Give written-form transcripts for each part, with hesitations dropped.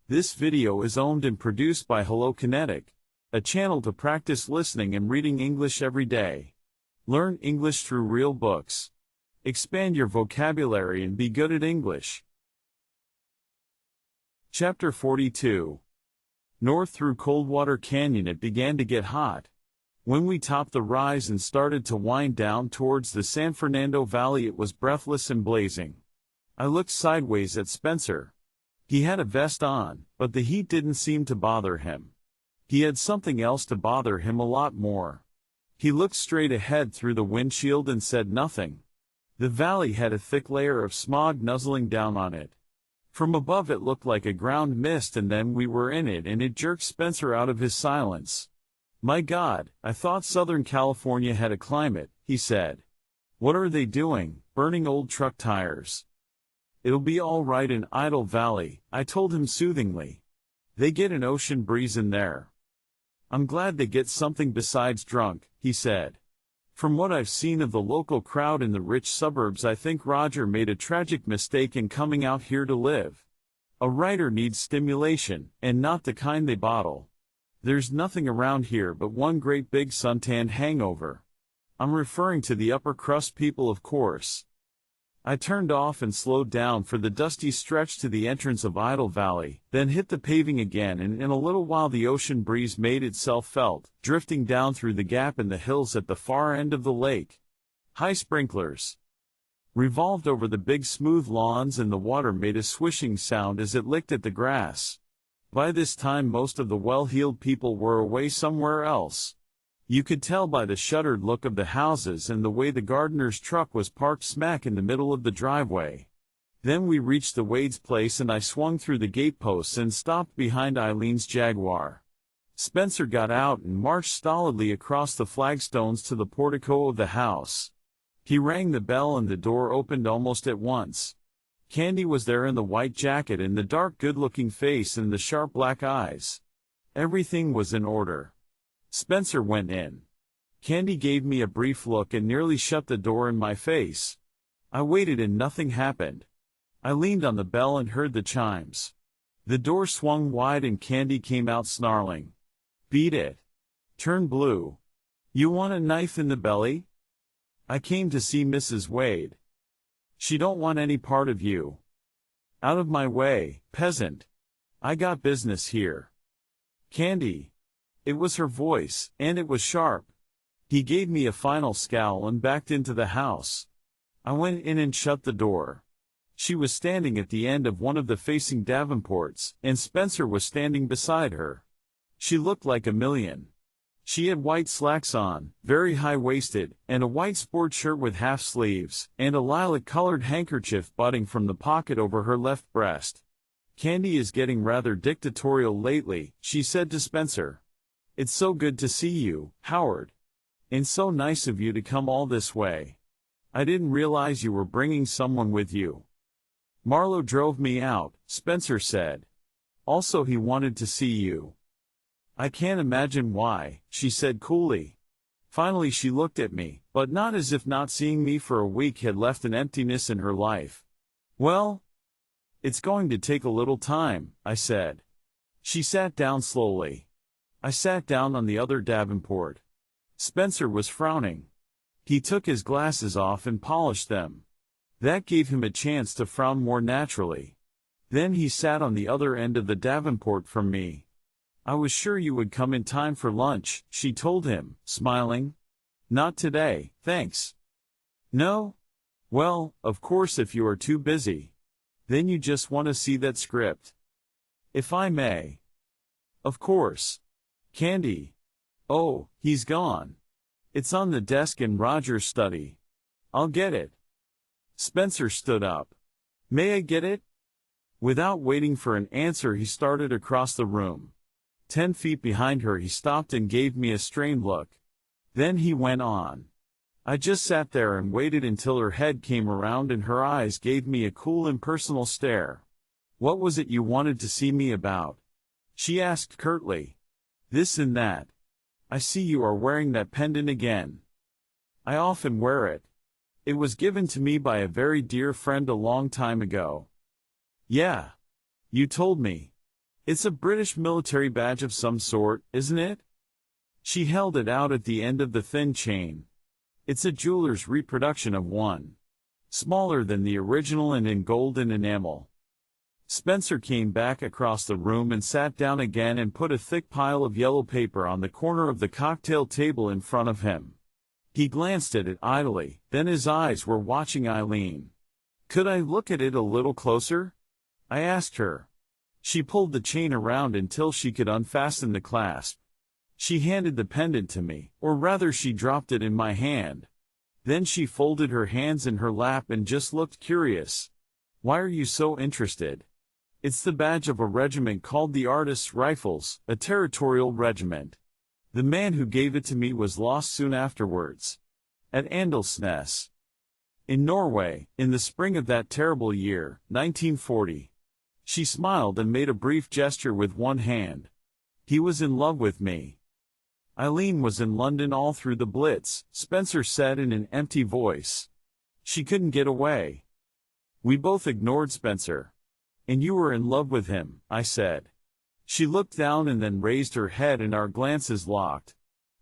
This video is owned and produced by Hello Kinetic, a channel to practice listening and reading English every day. Learn English through real books. Expand your vocabulary and be good at English. Chapter 42. North through Coldwater Canyon it began to get hot. When we topped the rise and started to wind down towards the San Fernando Valley it was breathless and blazing. I looked sideways at Spencer. He had a vest on, but the heat didn't seem to bother him. He had something else to bother him a lot more. He looked straight ahead through the windshield and said nothing. The valley had a thick layer of smog nuzzling down on it. From above it looked like a ground mist and then we were in it and it jerked Spencer out of his silence. My God, I thought Southern California had a climate, he said. What are they doing, burning old truck tires? It'll be all right in Idle Valley, I told him soothingly. They get an ocean breeze in there. I'm glad they get something besides drunk, he said. From what I've seen of the local crowd in the rich suburbs I think Roger made a tragic mistake in coming out here to live. A writer needs stimulation, and not the kind they bottle. There's nothing around here but one great big suntan hangover. I'm referring to the upper crust people of course. I turned off and slowed down for the dusty stretch to the entrance of Idle Valley, then hit the paving again and in a little while the ocean breeze made itself felt, drifting down through the gap in the hills at the far end of the lake. High sprinklers revolved over the big smooth lawns and the water made a swishing sound as it licked at the grass. By this time most of the well-heeled people were away somewhere else. You could tell by the shuttered look of the houses and the way the gardener's truck was parked smack in the middle of the driveway. Then we reached the Wade's place and I swung through the gateposts and stopped behind Eileen's Jaguar. Spencer got out and marched stolidly across the flagstones to the portico of the house. He rang the bell and the door opened almost at once. Candy was there in the white jacket and the dark good-looking face and the sharp black eyes. Everything was in order. Spencer went in. Candy gave me a brief look and nearly shut the door in my face. I waited and nothing happened. I leaned on the bell and heard the chimes. The door swung wide and Candy came out snarling. Beat it. Turn blue. You want a knife in the belly? I came to see Mrs. Wade. She don't want any part of you. Out of my way, peasant. I got business here. Candy. It was her voice, and it was sharp. He gave me a final scowl and backed into the house. I went in and shut the door. She was standing at the end of one of the facing davenports, and Spencer was standing beside her. She looked like a million. She had white slacks on, very high-waisted, and a white sport shirt with half sleeves, and a lilac-colored handkerchief budding from the pocket over her left breast. Candy is getting rather dictatorial lately, she said to Spencer. It's so good to see you, Howard. And so nice of you to come all this way. I didn't realize you were bringing someone with you. Marlowe drove me out, Spencer said. Also he wanted to see you. I can't imagine why, she said coolly. Finally she looked at me, but not as if not seeing me for a week had left an emptiness in her life. Well, it's going to take a little time, I said. She sat down slowly. I sat down on the other davenport. Spencer was frowning. He took his glasses off and polished them. That gave him a chance to frown more naturally. Then he sat on the other end of the davenport from me. I was sure you would come in time for lunch, she told him, smiling. Not today, thanks. No? Well, of course if you are too busy. Then you just want to see that script. If I may. Of course. Candy. Oh, he's gone. It's on the desk in Roger's study. I'll get it. Spencer stood up. May I get it? Without waiting for an answer he started across the room. 10 feet behind her he stopped and gave me a strained look. Then he went on. I just sat there and waited until her head came around and her eyes gave me a cool impersonal stare. What was it you wanted to see me about? She asked curtly. This and that. I see you are wearing that pendant again. I often wear it. It was given to me by a very dear friend a long time ago. Yeah. You told me. It's a British military badge of some sort, isn't it? She held it out at the end of the thin chain. It's a jeweler's reproduction of one. Smaller than the original and in golden enamel. Spencer came back across the room and sat down again and put a thick pile of yellow paper on the corner of the cocktail table in front of him. He glanced at it idly, then his eyes were watching Eileen. "Could I look at it a little closer?" I asked her. She pulled the chain around until she could unfasten the clasp. She handed the pendant to me, or rather she dropped it in my hand. Then she folded her hands in her lap and just looked curious. "Why are you so interested?" "It's the badge of a regiment called the Artists' Rifles, a territorial regiment. The man who gave it to me was lost soon afterwards. At Andelsnes. In Norway, in the spring of that terrible year, 1940. She smiled and made a brief gesture with one hand. "He was in love with me." "Eileen was in London all through the Blitz," Spencer said in an empty voice. "She couldn't get away." We both ignored Spencer. "And you were in love with him," I said. She looked down and then raised her head and our glances locked.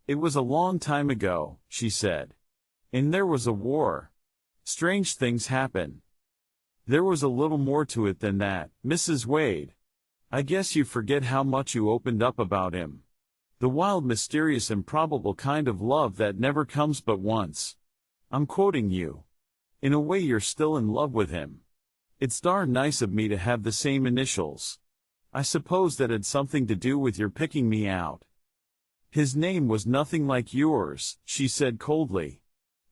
"It was a long time ago," she said. "And there was a war. Strange things happen." "There was a little more to it than that, Mrs. Wade. I guess you forget how much you opened up about him. The wild, mysterious, improbable kind of love that never comes but once. I'm quoting you. In a way you're still in love with him. It's darn nice of me to have the same initials. I suppose that had something to do with your picking me out." "His name was nothing like yours," she said coldly.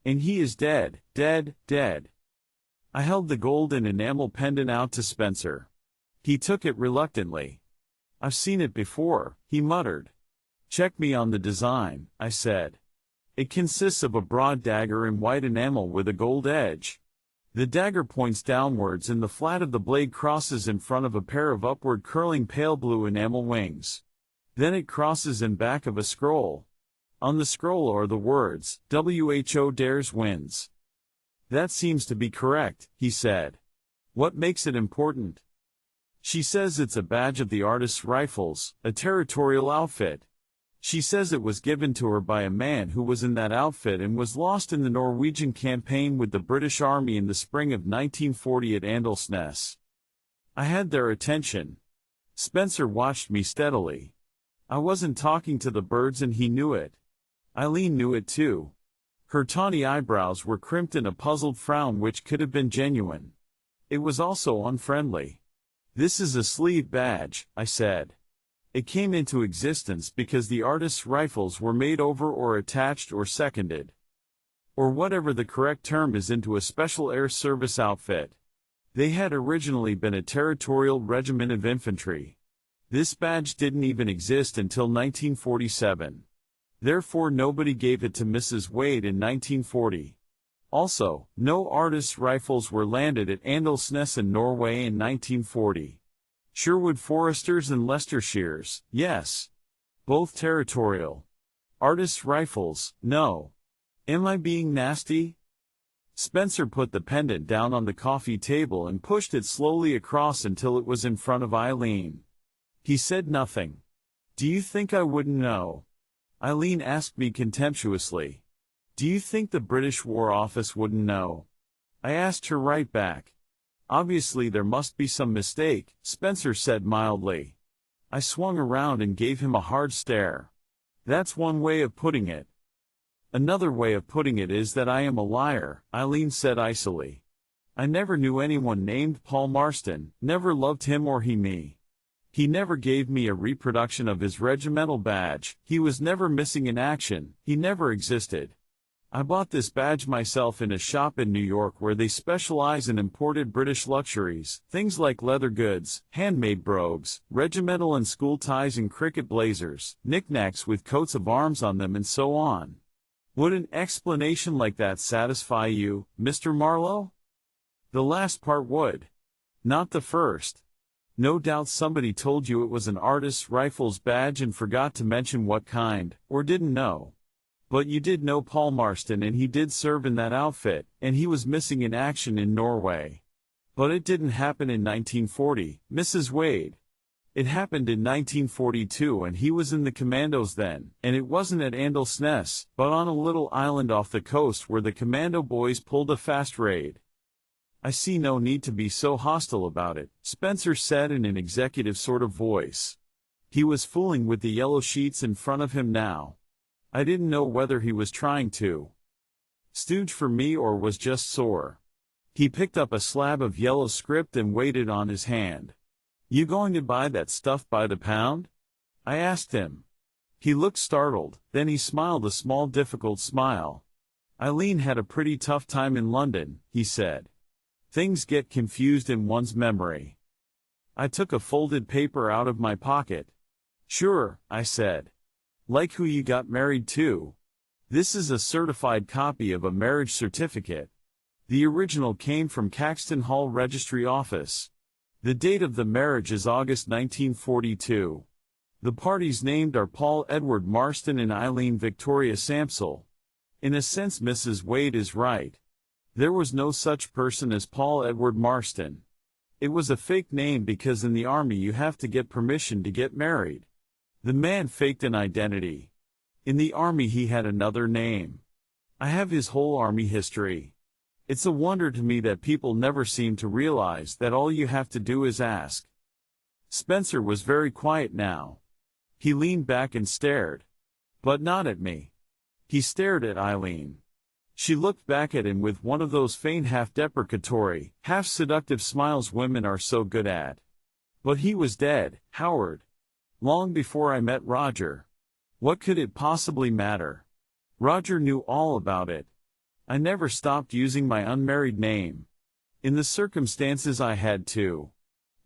"And he is dead, dead, dead." I held the gold and enamel pendant out to Spencer. He took it reluctantly. "I've seen it before," he muttered. "Check me on the design," I said. "It consists of a broad dagger in white enamel with a gold edge. The dagger points downwards and the flat of the blade crosses in front of a pair of upward curling pale blue enamel wings. Then it crosses in back of a scroll. On the scroll are the words, WHO dares wins." "That seems to be correct," he said. "What makes it important?" "She says it's a badge of the Artists' Rifles, a territorial outfit. She says it was given to her by a man who was in that outfit and was lost in the Norwegian campaign with the British Army in the spring of 1940 at Andelsnes." I had their attention. Spencer watched me steadily. I wasn't talking to the birds and he knew it. Eileen knew it too. Her tawny eyebrows were crimped in a puzzled frown which could have been genuine. It was also unfriendly. "This is a sleeve badge," I said. "It came into existence because the Artists' Rifles were made over or attached or seconded, or whatever the correct term is, into a special air service outfit. They had originally been a territorial regiment of infantry. This badge didn't even exist until 1947. Therefore nobody gave it to Mrs. Wade in 1940. Also, no Artists' Rifles were landed at Andelsnes in Norway in 1940. Sherwood Foresters and Leicestershires, yes. Both territorial. Artists' Rifles, no. Am I being nasty?" Spencer put the pendant down on the coffee table and pushed it slowly across until it was in front of Eileen. He said nothing. "Do you think I wouldn't know?" Eileen asked me contemptuously. "Do you think the British War Office wouldn't know?" I asked her right back. "Obviously there must be some mistake," Spencer said mildly. I swung around and gave him a hard stare. "That's one way of putting it." "Another way of putting it is that I am a liar," Eileen said icily. "I never knew anyone named Paul Marston, never loved him or he me. He never gave me a reproduction of his regimental badge, he was never missing in action, he never existed. I bought this badge myself in a shop in New York where they specialize in imported British luxuries, things like leather goods, handmade brogues, regimental and school ties and cricket blazers, knickknacks with coats of arms on them and so on. Would an explanation like that satisfy you, Mr. Marlowe?" "The last part would. Not the first. No doubt somebody told you it was an Artists' Rifles badge and forgot to mention what kind, or didn't know. But you did know Paul Marston and he did serve in that outfit, and he was missing in action in Norway. But it didn't happen in 1940, Mrs. Wade. It happened in 1942 and he was in the commandos then, and it wasn't at Andelsness, but on a little island off the coast where the commando boys pulled a fast raid. I see no need to be so hostile about it, Spencer said in an executive sort of voice. He was fooling with the yellow sheets in front of him now. I didn't know whether he was trying to stooge for me or was just sore. He picked up a slab of yellow script and weighed it on his hand. You going to buy that stuff by the pound? I asked him. He looked startled, then he smiled a small difficult smile. Eileen had a pretty tough time in London, he said. Things get confused in one's memory. I took a folded paper out of my pocket. Sure, I said. Like who you got married to? This is a certified copy of a marriage certificate. The original came from Caxton Hall Registry Office. The date of the marriage is August 1942. The parties named are Paul Edward Marston and Eileen Victoria Samsel. In a sense Mrs. Wade is right. There was no such person as Paul Edward Marston. It was a fake name because in the army you have to get permission to get married. The man faked an identity. In the army he had another name. I have his whole army history. It's a wonder to me that people never seem to realize that all you have to do is ask. Spencer was very quiet now. He leaned back and stared. But not at me. He stared at Eileen. She looked back at him with one of those faint half-deprecatory, half-seductive smiles women are so good at. But he was dead, Howard. Long before I met Roger. What could it possibly matter? Roger knew all about it. I never stopped using my unmarried name. In the circumstances I had to.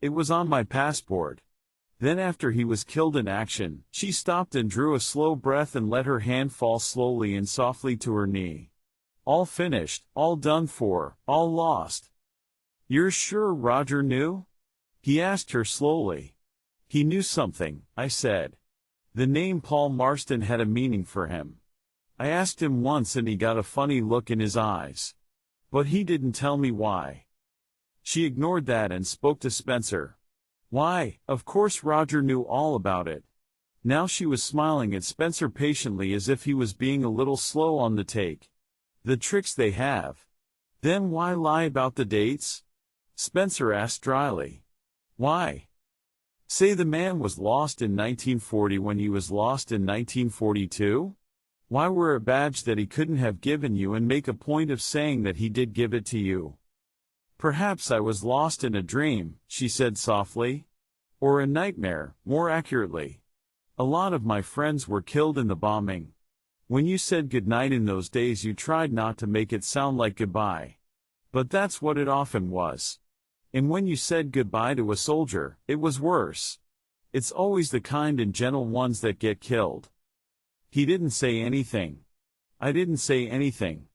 It was on my passport. Then after he was killed in action, she stopped and drew a slow breath and let her hand fall slowly and softly to her knee. All finished, all done for, all lost. You're sure Roger knew? He asked her slowly. He knew something, I said. The name Paul Marston had a meaning for him. I asked him once and he got a funny look in his eyes. But he didn't tell me why. She ignored that and spoke to Spencer. Why, of course Roger knew all about it. Now she was smiling at Spencer patiently as if he was being a little slow on the take. The tricks they have. Then why lie about the dates? Spencer asked dryly. Why? Say the man was lost in 1940 when he was lost in 1942? Why wear a badge that he couldn't have given you and make a point of saying that he did give it to you? Perhaps I was lost in a dream, she said softly. Or a nightmare, more accurately. A lot of my friends were killed in the bombing. When you said goodnight in those days you tried not to make it sound like goodbye. But that's what it often was. And when you said goodbye to a soldier, it was worse. It's always the kind and gentle ones that get killed. He didn't say anything. I didn't say anything.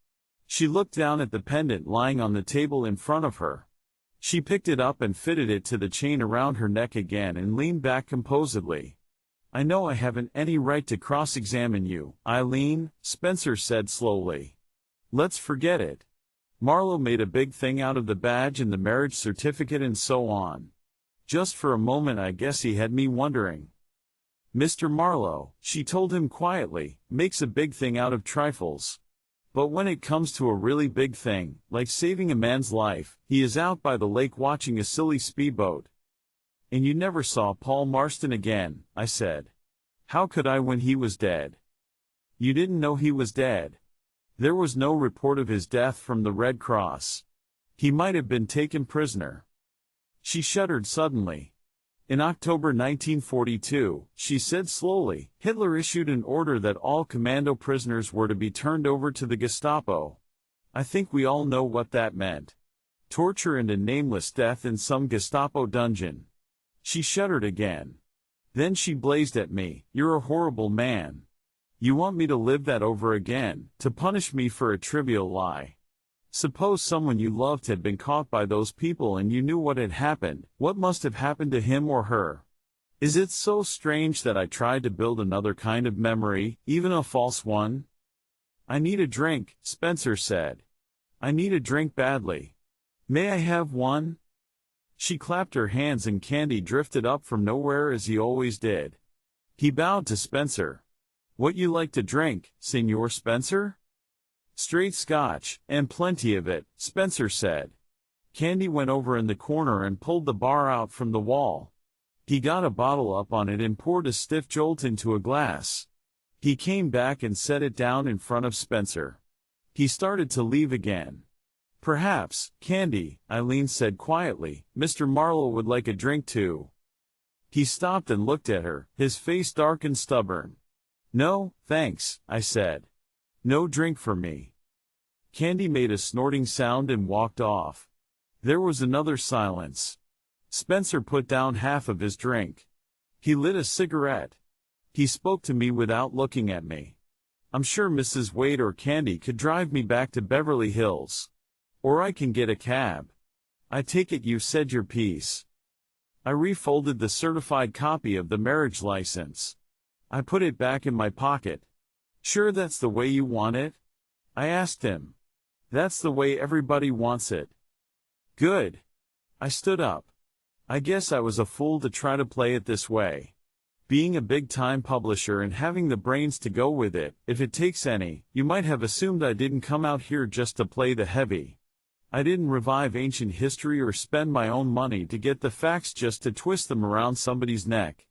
She looked down at the pendant lying on the table in front of her. She picked it up and fitted it to the chain around her neck again and leaned back composedly. I know I haven't any right to cross-examine you, Eileen, Spencer said slowly. Let's forget it. Marlowe made a big thing out of the badge and the marriage certificate and so on. Just for a moment I guess he had me wondering. Mr. Marlowe, she told him quietly, makes a big thing out of trifles. But when it comes to a really big thing, like saving a man's life, he is out by the lake watching a silly speedboat. And you never saw Paul Marston again, I said. How could I when he was dead? You didn't know he was dead. There was no report of his death from the Red Cross. He might have been taken prisoner. She shuddered suddenly. In October 1942, she said slowly, Hitler issued an order that all commando prisoners were to be turned over to the Gestapo. I think we all know what that meant. Torture and a nameless death in some Gestapo dungeon. She shuddered again. Then she blazed at me, You're a horrible man. You want me to live that over again, to punish me for a trivial lie. Suppose someone you loved had been caught by those people and you knew what had happened, what must have happened to him or her? Is it so strange that I tried to build another kind of memory, even a false one? I need a drink, Spencer said. I need a drink badly. May I have one? She clapped her hands and Candy drifted up from nowhere as he always did. He bowed to Spencer. "What you like to drink, Señor Spencer?" "Straight Scotch, and plenty of it," Spencer said. Candy went over in the corner and pulled the bar out from the wall. He got a bottle up on it and poured a stiff jolt into a glass. He came back and set it down in front of Spencer. He started to leave again. "Perhaps, Candy," Eileen said quietly, "Mr. Marlowe would like a drink too." He stopped and looked at her, his face dark and stubborn. "No, thanks," I said. "No drink for me." Candy made a snorting sound and walked off. There was another silence. Spencer put down half of his drink. He lit a cigarette. He spoke to me without looking at me. "I'm sure Mrs. Wade or Candy could drive me back to Beverly Hills. Or I can get a cab. I take it you've said your piece." I refolded the certified copy of the marriage license. I put it back in my pocket. "Sure that's the way you want it?" I asked him. "That's the way everybody wants it." "Good." I stood up. I guess I was a fool to try to play it this way. Being a big-time publisher and having the brains to go with it, if it takes any, you might have assumed I didn't come out here just to play the heavy. I didn't revive ancient history or spend my own money to get the facts just to twist them around somebody's neck.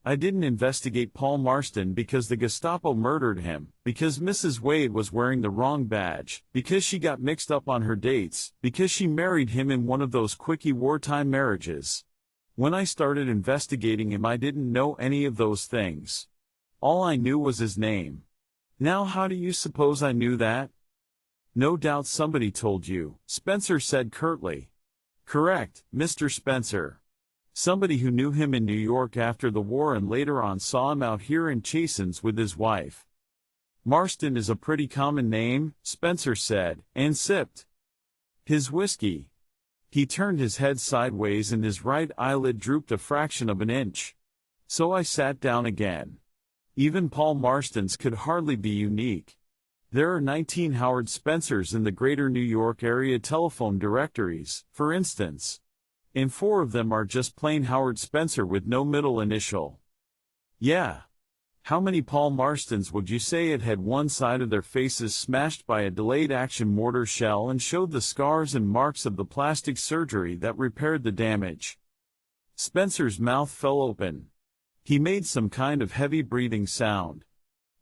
I didn't investigate Paul Marston because the Gestapo murdered him, because Mrs. Wade was wearing the wrong badge, because she got mixed up on her dates, because she married him in one of those quickie wartime marriages. When I started investigating him, I didn't know any of those things. All I knew was his name. Now how do you suppose I knew that? "No doubt somebody told you," Spencer said curtly. "Correct, Mr. Spencer. Somebody who knew him in New York after the war and later on saw him out here in Chasins with his wife." "Marston is a pretty common name," Spencer said, and sipped his whiskey. He turned his head sideways and his right eyelid drooped a fraction of an inch. So I sat down again. Even Paul Marstons could hardly be unique. There are 19 Howard Spencers in the greater New York area telephone directories, for instance. And 4 of them are just plain Howard Spencer with no middle initial. Yeah. How many Paul Marstons would you say had one side of their faces smashed by a delayed action mortar shell and showed the scars and marks of the plastic surgery that repaired the damage? Spencer's mouth fell open. He made some kind of heavy breathing sound.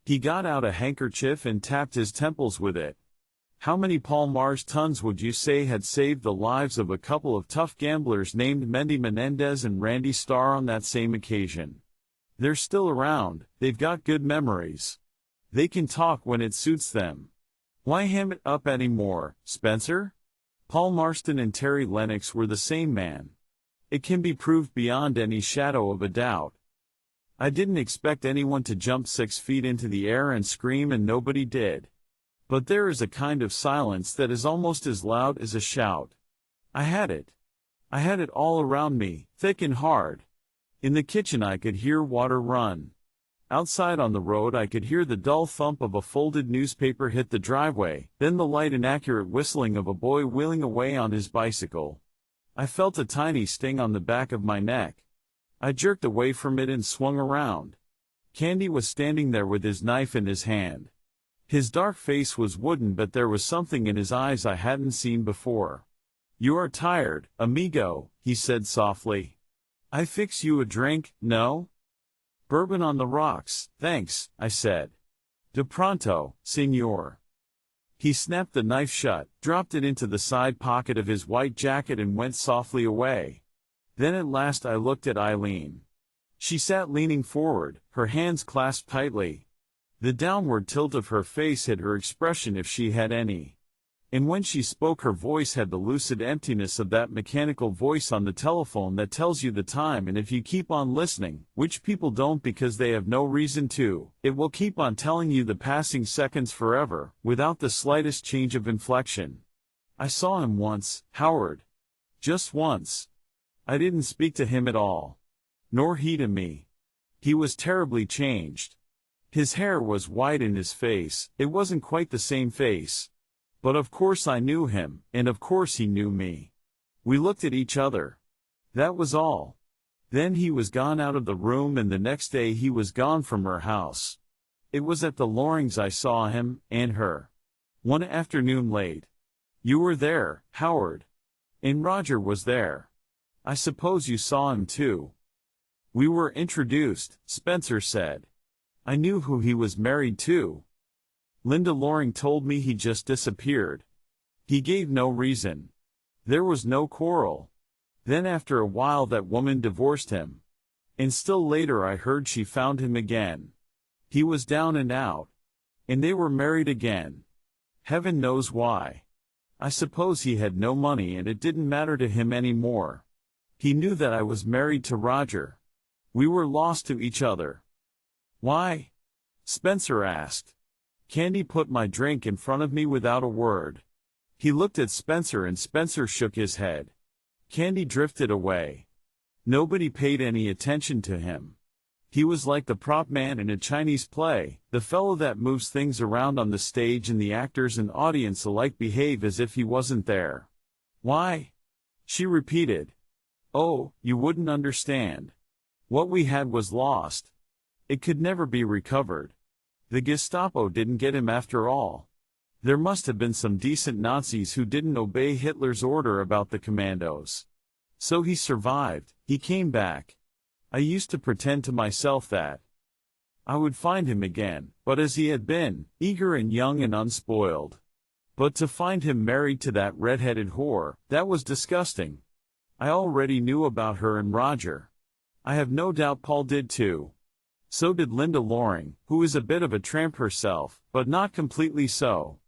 He got out a handkerchief and tapped his temples with it. How many Paul Marstons would you say had saved the lives of a couple of tough gamblers named Mendy Menendez and Randy Starr on that same occasion? They're still around, they've got good memories. They can talk when it suits them. Why ham it up anymore, Spencer? Paul Marston and Terry Lennox were the same man. It can be proved beyond any shadow of a doubt. I didn't expect anyone to jump 6 feet into the air and scream, and nobody did. But there is a kind of silence that is almost as loud as a shout. I had it. I had it all around me, thick and hard. In the kitchen I could hear water run. Outside on the road I could hear the dull thump of a folded newspaper hit the driveway, then the light and accurate whistling of a boy wheeling away on his bicycle. I felt a tiny sting on the back of my neck. I jerked away from it and swung around. Candy was standing there with his knife in his hand. His dark face was wooden, but there was something in his eyes I hadn't seen before. "You are tired, amigo," he said softly. "I fix you a drink, no?" "Bourbon on the rocks, thanks," I said. "De pronto, señor." He snapped the knife shut, dropped it into the side pocket of his white jacket and went softly away. Then at last I looked at Eileen. She sat leaning forward, her hands clasped tightly. The downward tilt of her face hid her expression if she had any. And when she spoke, her voice had the lucid emptiness of that mechanical voice on the telephone that tells you the time, and if you keep on listening, which people don't because they have no reason to, it will keep on telling you the passing seconds forever, without the slightest change of inflection. I saw him once, Howard. Just once. I didn't speak to him at all. Nor he to me. He was terribly changed. His hair was white in his face, it wasn't quite the same face. But of course I knew him, and of course he knew me. We looked at each other. That was all. Then he was gone out of the room, and the next day he was gone from her house. It was at the Lorings I saw him, and her. One afternoon late. You were there, Howard. And Roger was there. I suppose you saw him too. We were introduced, Spencer said. I knew who he was married to. Linda Loring told me he just disappeared. He gave no reason. There was no quarrel. Then after a while that woman divorced him. And still later I heard she found him again. He was down and out. And they were married again. Heaven knows why. I suppose he had no money and it didn't matter to him anymore. He knew that I was married to Roger. We were lost to each other. Why? Spencer asked. Candy put my drink in front of me without a word. He looked at Spencer and Spencer shook his head. Candy drifted away. Nobody paid any attention to him. He was like the prop man in a Chinese play, the fellow that moves things around on the stage, and the actors and audience alike behave as if he wasn't there. Why? She repeated. Oh, you wouldn't understand. What we had was lost. It could never be recovered. The Gestapo didn't get him after all. There must have been some decent Nazis who didn't obey Hitler's order about the commandos. So he survived, he came back. I used to pretend to myself that I would find him again, but as he had been, eager and young and unspoiled. But to find him married to that red-headed whore, that was disgusting. I already knew about her and Roger. I have no doubt Paul did too. So did Linda Loring, who is a bit of a tramp herself, but not completely so.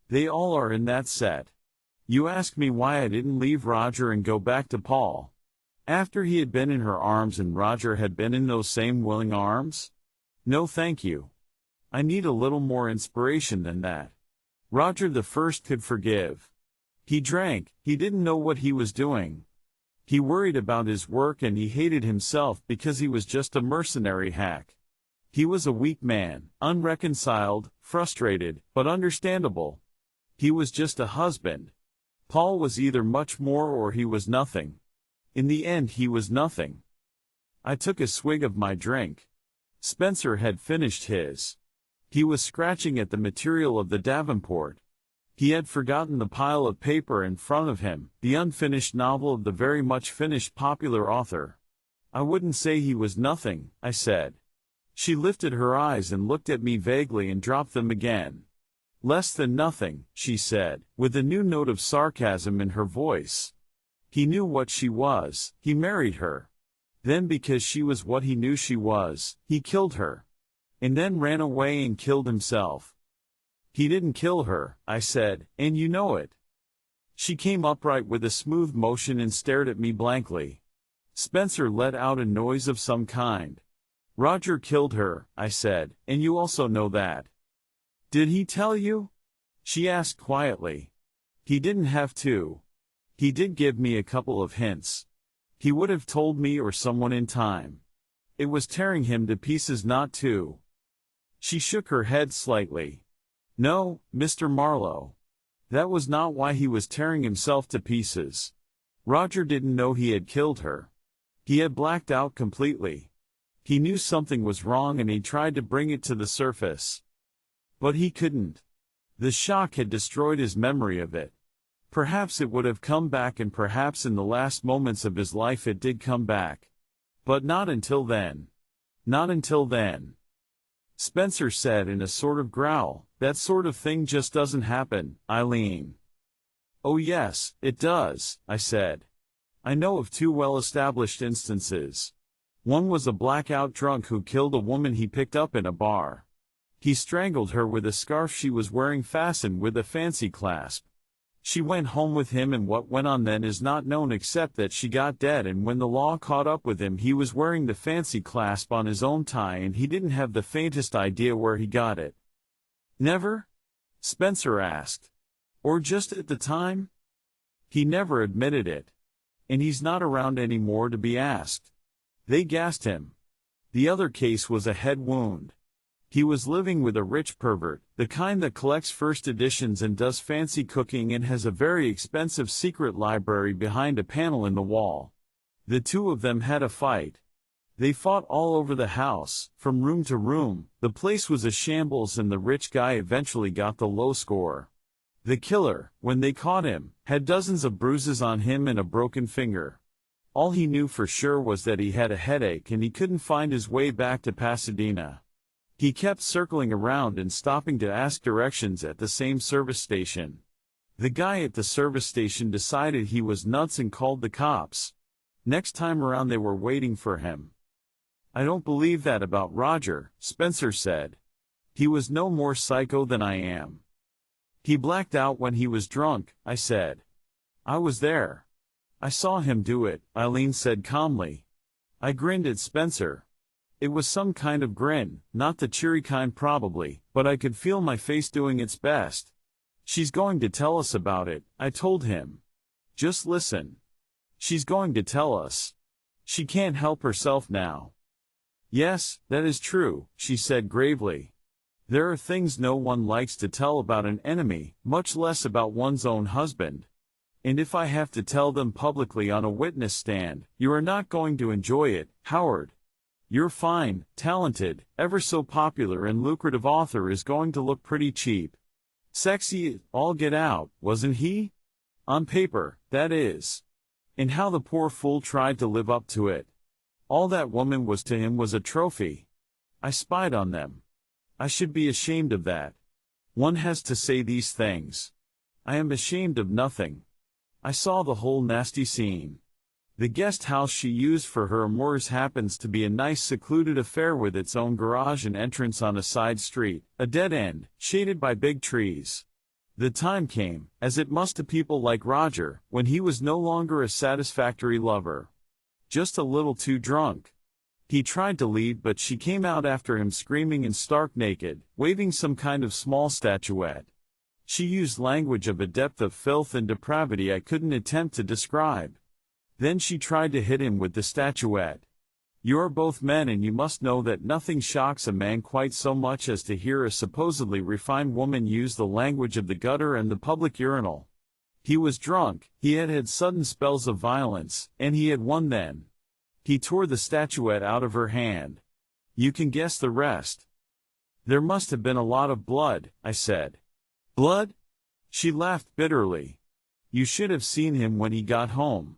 They all are in that set. You ask me why I didn't leave Roger and go back to Paul. After he had been in her arms and Roger had been in those same willing arms? No thank you. I need a little more inspiration than that. Roger the first could forgive. He drank, he didn't know what he was doing. He worried about his work and he hated himself because he was just a mercenary hack. He was a weak man, unreconciled, frustrated, but understandable. He was just a husband. Paul was either much more or he was nothing. In the end he was nothing. I took a swig of my drink. Spencer had finished his. He was scratching at the material of the Davenport. He had forgotten the pile of paper in front of him, the unfinished novel of the very much finished popular author. I wouldn't say he was nothing, I said. She lifted her eyes and looked at me vaguely and dropped them again. Less than nothing, she said, with a new note of sarcasm in her voice. He knew what she was, he married her. Then because she was what he knew she was, he killed her. And then ran away and killed himself. He didn't kill her, I said, and you know it. She came upright with a smooth motion and stared at me blankly. Spencer let out a noise of some kind. Roger killed her, I said, and you also know that. Did he tell you? She asked quietly. He didn't have to. He did give me a couple of hints. He would have told me or someone in time. It was tearing him to pieces not to. She shook her head slightly. No, Mr. Marlowe. That was not why he was tearing himself to pieces. Roger didn't know he had killed her. He had blacked out completely. He knew something was wrong and he tried to bring it to the surface. But he couldn't. The shock had destroyed his memory of it. Perhaps it would have come back, and perhaps in the last moments of his life it did come back. But not until then. Not until then. Spencer said in a sort of growl, that sort of thing just doesn't happen, Eileen. Oh yes, it does, I said. I know of two well-established instances. One was a blackout drunk who killed a woman he picked up in a bar. He strangled her with a scarf she was wearing fastened with a fancy clasp. She went home with him, and what went on then is not known except that she got dead, and when the law caught up with him he was wearing the fancy clasp on his own tie and he didn't have the faintest idea where he got it. Never? Spencer asked. Or just at the time? He never admitted it. And he's not around anymore to be asked. They gassed him. The other case was a head wound. He was living with a rich pervert, the kind that collects first editions and does fancy cooking and has a very expensive secret library behind a panel in the wall. The two of them had a fight. They fought all over the house, from room to room. The place was a shambles and the rich guy eventually got the low score. The killer, when they caught him, had dozens of bruises on him and a broken finger. All he knew for sure was that he had a headache and he couldn't find his way back to Pasadena. He kept circling around and stopping to ask directions at the same service station. The guy at the service station decided he was nuts and called the cops. Next time around they were waiting for him. "I don't believe that about Roger," Spencer said. "He was no more psycho than I am." "He blacked out when he was drunk," I said. "I was there. I saw him do it," Eileen said calmly. I grinned at Spencer. It was some kind of grin, not the cheery kind probably, but I could feel my face doing its best. "She's going to tell us about it," I told him. "Just listen. She's going to tell us. She can't help herself now." "Yes, that is true," she said gravely. "There are things no one likes to tell about an enemy, much less about one's own husband. And if I have to tell them publicly on a witness stand, you are not going to enjoy it, Howard. Your fine, talented, ever so popular and lucrative author is going to look pretty cheap. Sexy, all get out, wasn't he? On paper, that is. And how the poor fool tried to live up to it. All that woman was to him was a trophy. I spied on them. I should be ashamed of that. One has to say these things. I am ashamed of nothing. I saw the whole nasty scene. The guest house she used for her amours happens to be a nice secluded affair with its own garage and entrance on a side street, a dead end, shaded by big trees. The time came, as it must to people like Roger, when he was no longer a satisfactory lover. Just a little too drunk. He tried to leave but she came out after him screaming and stark naked, waving some kind of small statuette. She used language of a depth of filth and depravity I couldn't attempt to describe. Then she tried to hit him with the statuette. You are both men and you must know that nothing shocks a man quite so much as to hear a supposedly refined woman use the language of the gutter and the public urinal. He was drunk, he had had sudden spells of violence, and he had won then. He tore the statuette out of her hand. You can guess the rest. There must have been a lot of blood, I said. Blood? She laughed bitterly. You should have seen him when he got home.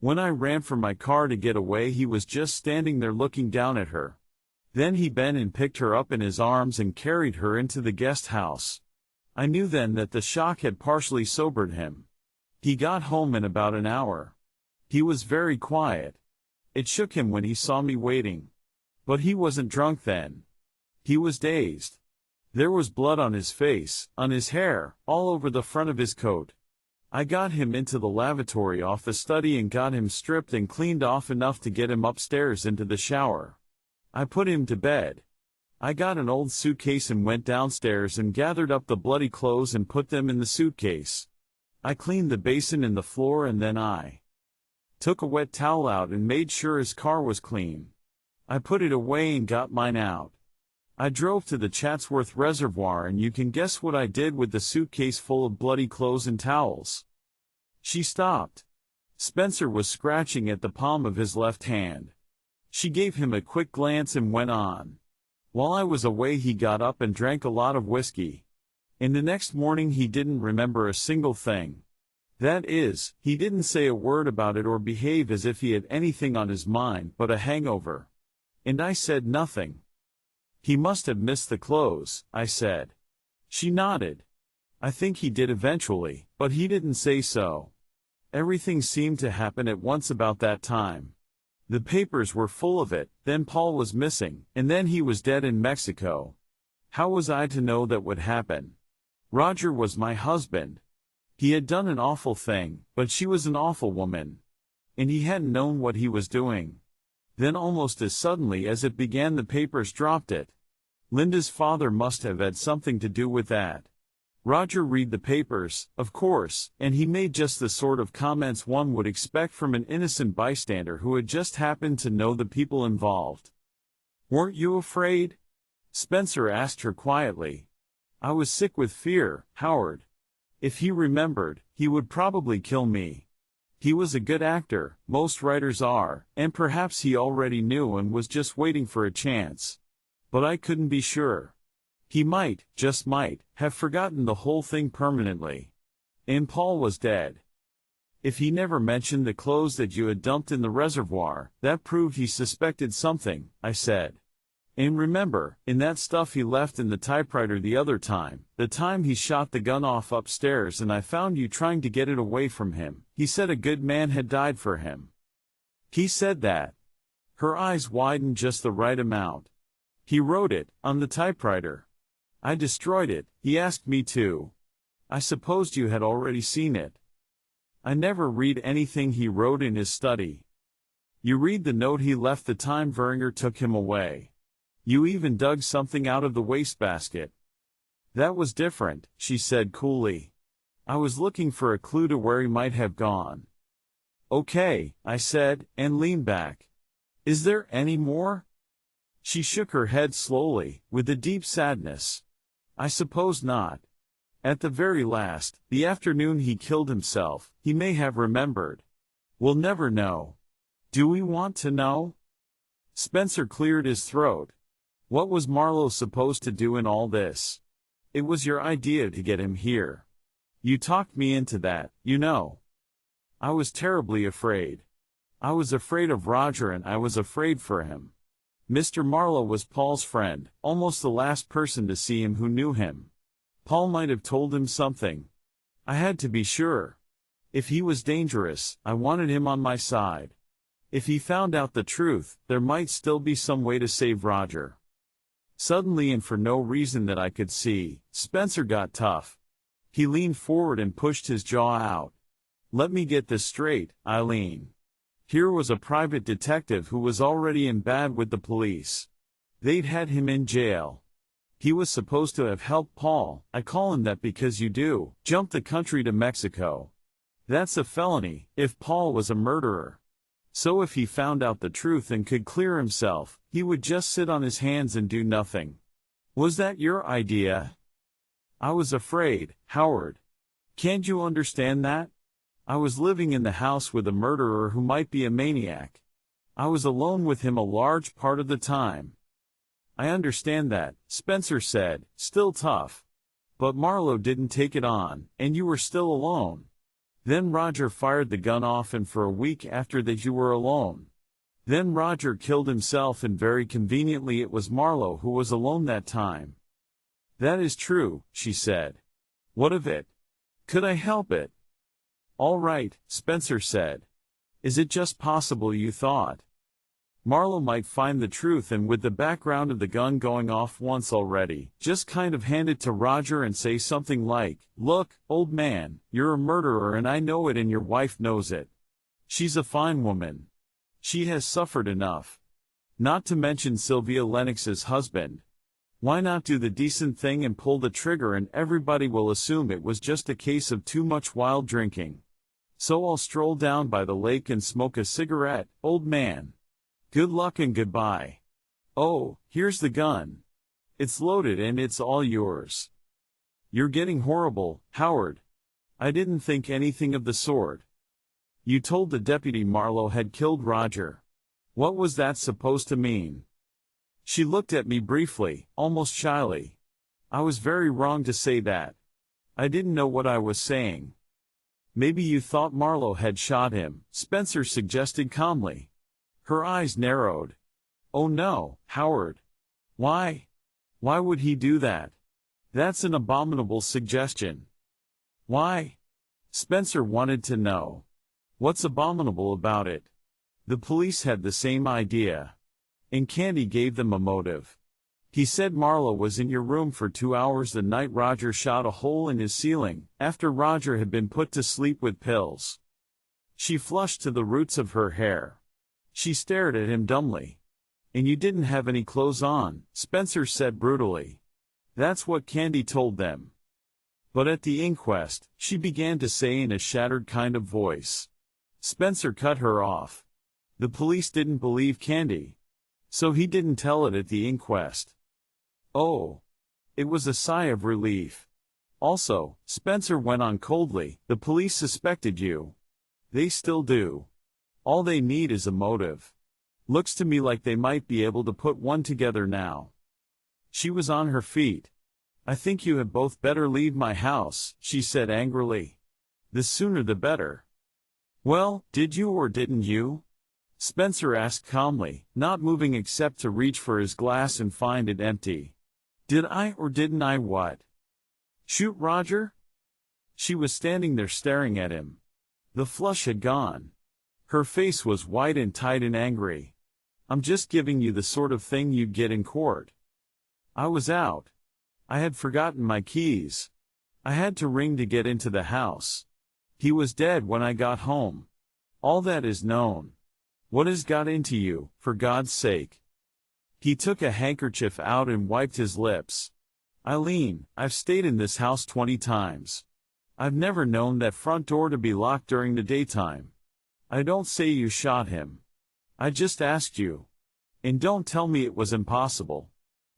When I ran for my car to get away he was just standing there looking down at her. Then he bent and picked her up in his arms and carried her into the guest house. I knew then that the shock had partially sobered him. He got home in about an hour. He was very quiet. It shook him when he saw me waiting. But he wasn't drunk then. He was dazed. There was blood on his face, on his hair, all over the front of his coat. I got him into the lavatory off the study and got him stripped and cleaned off enough to get him upstairs into the shower. I put him to bed. I got an old suitcase and went downstairs and gathered up the bloody clothes and put them in the suitcase. I cleaned the basin and the floor and then I took a wet towel out and made sure his car was clean. I put it away and got mine out. I drove to the Chatsworth Reservoir and you can guess what I did with the suitcase full of bloody clothes and towels. She stopped. Spencer was scratching at the palm of his left hand. She gave him a quick glance and went on. While I was away he got up and drank a lot of whiskey. And the next morning he didn't remember a single thing. That is, he didn't say a word about it or behave as if he had anything on his mind but a hangover. And I said nothing. He must have missed the clothes, I said. She nodded. I think he did eventually, but he didn't say so. Everything seemed to happen at once about that time. The papers were full of it, then Paul was missing, and then he was dead in Mexico. How was I to know that would happen? Roger was my husband. He had done an awful thing, but she was an awful woman. And he hadn't known what he was doing. Then almost as suddenly as it began the papers dropped it. Linda's father must have had something to do with that. Roger read the papers, of course, and he made just the sort of comments one would expect from an innocent bystander who had just happened to know the people involved. Weren't you afraid? Spencer asked her quietly. I was sick with fear, Howard. If he remembered, he would probably kill me. He was a good actor, most writers are, and perhaps he already knew and was just waiting for a chance. But I couldn't be sure. He might, just might, have forgotten the whole thing permanently. And Paul was dead. If he never mentioned the clothes that you had dumped in the reservoir, that proved he suspected something, I said. And remember, in that stuff he left in the typewriter the other time, the time he shot the gun off upstairs and I found you trying to get it away from him, he said a good man had died for him. He said that. Her eyes widened just the right amount. He wrote it, on the typewriter. I destroyed it, he asked me to. I supposed you had already seen it. I never read anything he wrote in his study. You read the note he left the time Veringer took him away. You even dug something out of the wastebasket. That was different, she said coolly. I was looking for a clue to where he might have gone. Okay, I said, and leaned back. Is there any more? She shook her head slowly, with a deep sadness. I suppose not. At the very last, the afternoon he killed himself, he may have remembered. We'll never know. Do we want to know? Spencer cleared his throat. What was Marlowe supposed to do in all this? It was your idea to get him here. You talked me into that, you know. I was terribly afraid. I was afraid of Roger and I was afraid for him. Mr. Marlowe was Paul's friend, almost the last person to see him who knew him. Paul might have told him something. I had to be sure. If he was dangerous, I wanted him on my side. If he found out the truth, there might still be some way to save Roger. Suddenly and for no reason that I could see, Spencer got tough. He leaned forward and pushed his jaw out. Let me get this straight, Eileen. Here was a private detective who was already in bad with the police. They'd had him in jail. He was supposed to have helped Paul, I call him that because you do, jump the country to Mexico. That's a felony, if Paul was a murderer. So if he found out the truth and could clear himself, he would just sit on his hands and do nothing. Was that your idea? I was afraid, Howard. Can't you understand that? I was living in the house with a murderer who might be a maniac. I was alone with him a large part of the time. I understand that, Spencer said, still tough. But Marlowe didn't take it on, and you were still alone. Then Roger fired the gun off and for a week after that you were alone. Then Roger killed himself and very conveniently it was Marlowe who was alone that time. That is true, she said. What of it? Could I help it? All right, Spencer said. Is it just possible you thought Marlowe might find the truth and with the background of the gun going off once already, just kind of hand it to Roger and say something like, look, old man, you're a murderer and I know it and your wife knows it. She's a fine woman. She has suffered enough. Not to mention Sylvia Lennox's husband. Why not do the decent thing and pull the trigger and everybody will assume it was just a case of too much wild drinking. So I'll stroll down by the lake and smoke a cigarette, old man. Good luck and goodbye. Oh, here's the gun. It's loaded and it's all yours. You're getting horrible, Howard. I didn't think anything of the sort. You told the deputy Marlowe had killed Roger. What was that supposed to mean? She looked at me briefly, almost shyly. I was very wrong to say that. I didn't know what I was saying. Maybe you thought Marlowe had shot him, Spencer suggested calmly. Her eyes narrowed. Oh no, Howard. Why? Why would he do that? That's an abominable suggestion. Why? Spencer wanted to know. What's abominable about it? The police had the same idea. And Candy gave them a motive. He said Marlowe was in your room for 2 hours the night Roger shot a hole in his ceiling, after Roger had been put to sleep with pills. She flushed to the roots of her hair. She stared at him dumbly. And you didn't have any clothes on, Spencer said brutally. That's what Candy told them. But at the inquest, she began to say in a shattered kind of voice. Spencer cut her off. The police didn't believe Candy. So he didn't tell it at the inquest. Oh. It was a sigh of relief. Also, Spencer went on coldly, the police suspected you. They still do. All they need is a motive. Looks to me like they might be able to put one together now. She was on her feet. I think you had both better leave my house, she said angrily. The sooner the better. Well, did you or didn't you? Spencer asked calmly, not moving except to reach for his glass and find it empty. Did I or didn't I what? Shoot Roger? She was standing there staring at him. The flush had gone. Her face was white and tight and angry. I'm just giving you the sort of thing you'd get in court. I was out. I had forgotten my keys. I had to ring to get into the house. He was dead when I got home. All that is known. What has got into you, for God's sake? He took a handkerchief out and wiped his lips. Eileen, I've stayed in this house 20 times. I've never known that front door to be locked during the daytime. I don't say you shot him. I just asked you. And don't tell me it was impossible.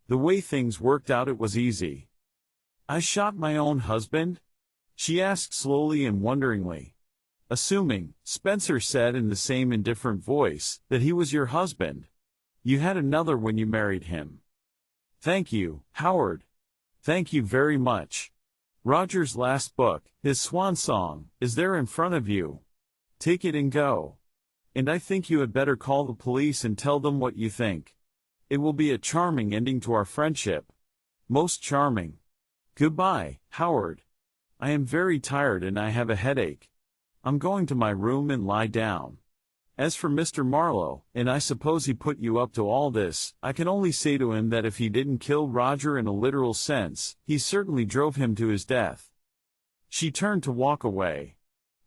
The way things worked out, it was easy. I shot my own husband? She asked slowly and wonderingly. Assuming, Spencer said in the same indifferent voice, that he was your husband. You had another when you married him. Thank you, Howard. Thank you very much. Roger's last book, his swan song, is there in front of you. Take it and go. And I think you had better call the police and tell them what you think. It will be a charming ending to our friendship. Most charming. Goodbye, Howard. I am very tired and I have a headache. I'm going to my room and lie down. As for Mr. Marlowe, and I suppose he put you up to all this, I can only say to him that if he didn't kill Roger in a literal sense, he certainly drove him to his death. She turned to walk away.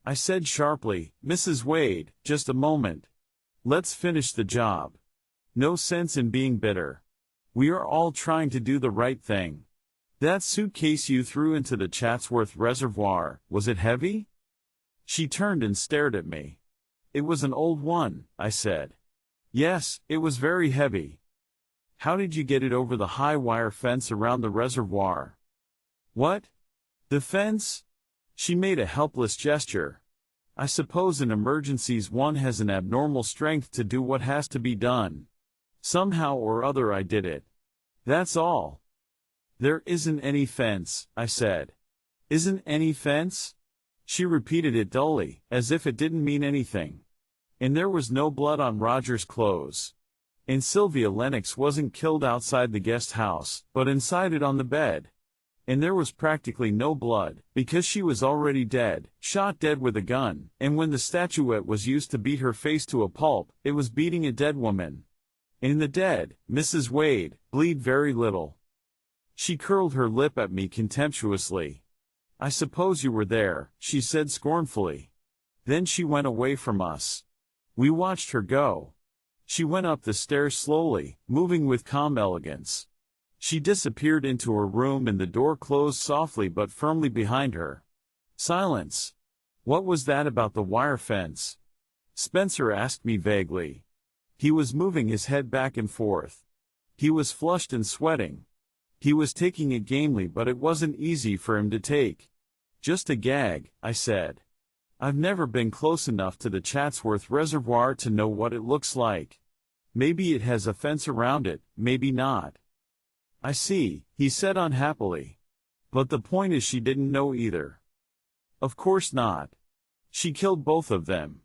I said sharply, Mrs. Wade, just a moment. Let's finish the job. No sense in being bitter. We are all trying to do the right thing. That suitcase you threw into the Chatsworth Reservoir, was it heavy? She turned and stared at me. It was an old one, I said. Yes, it was very heavy. How did you get it over the high wire fence around the reservoir? What? The fence? She made a helpless gesture. I suppose in emergencies one has an abnormal strength to do what has to be done. Somehow or other I did it. That's all. There isn't any fence, I said. Isn't any fence? She repeated it dully, as if it didn't mean anything. And there was no blood on Roger's clothes. And Sylvia Lennox wasn't killed outside the guest house, but inside it on the bed. And there was practically no blood, because she was already dead, shot dead with a gun, and when the statuette was used to beat her face to a pulp, it was beating a dead woman. And the dead, Mrs. Wade, bleed very little. She curled her lip at me contemptuously. I suppose you were there, she said scornfully. Then she went away from us. We watched her go. She went up the stairs slowly, moving with calm elegance. She disappeared into her room and the door closed softly but firmly behind her. Silence. What was that about the wire fence? Spencer asked me vaguely. He was moving his head back and forth. He was flushed and sweating. He was taking it gamely, but it wasn't easy for him to take. Just a gag, I said. I've never been close enough to the Chatsworth Reservoir to know what it looks like. Maybe it has a fence around it, maybe not. I see, he said unhappily. But the point is she didn't know either. Of course not. She killed both of them.